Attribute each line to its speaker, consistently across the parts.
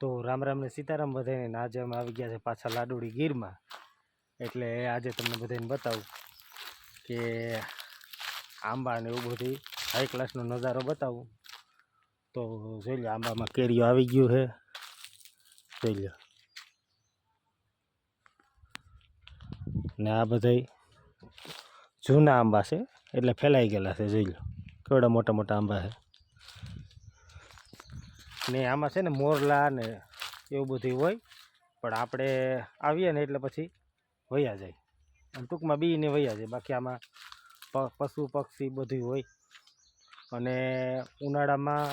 Speaker 1: તો રામ રામ ને સીતારામ બધાને। આજે અમે આવી ગયા છે પાછા લાડુડી ગીરમાં। એટલે આજે તમને બધાને બતાવું કે આંબા ને એવું બધી હાઈ ક્લાસનો નજારો બતાવું। તો જોઈ લો, આંબામાં કેરીઓ આવી ગયું છે, જોઈ લો। ને આ બધા જૂના આંબા છે, એટલે ફેલાઈ ગયેલા છે। જોઈ લો કેવડા મોટા મોટા આંબા છે। ને આમાં છે ને મોરલા ને એવું બધું હોય, પણ આપણે આવીએ ને એટલે પછી વયા જાય, આમ ટૂંકમાં બીને વયા જાય। બાકી આમાં પશુ પક્ષી બધું હોય, અને ઉનાળામાં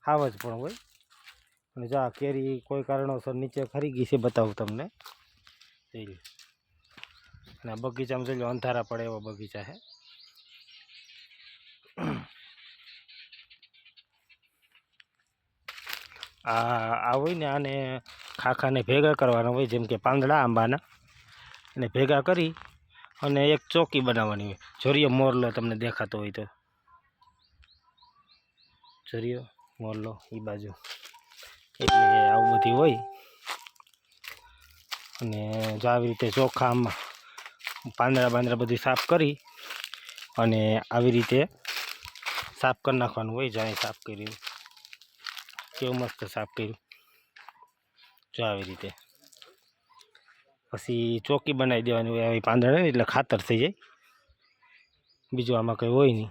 Speaker 1: હાવ જ પણ હોય। અને જો આ કેરી કોઈ કારણોસર નીચે ખરી ગઈ છે, બતાવું તમને। જોઈ લો, અને બગીચામાં જોઈ લો અંધારા પડે એવો બગીચા છે। આ હોય ને, આને ખાખાને ભેગા કરવાના હોય, જેમ કે પાંદડા આંબાના, અને ભેગા કરી અને એક ચોકી બનાવવાની હોય। જોરિયો મોરલો તમને દેખાતો હોય તો, જોરિયો મોરલો એ બાજુ, એટલે આવું બધી હોય। અને જો આવી રીતે ચોખા આમાં પાંદડા બાંદડા બધું સાફ કરી અને આવી રીતે સાફ કરી નાખવાનું હોય। જાય સાફ કર્યું, કેવું મસ્ત સાફ કર્યું, જો આવી રીતે પછી ચોકી બનાવી દેવાની હોય। આવી પાંદડા ને એટલે ખાતર થઈ જાય, બીજું આમાં કંઈ હોય નહીં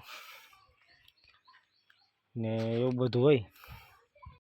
Speaker 1: ને એવું બધું હોય।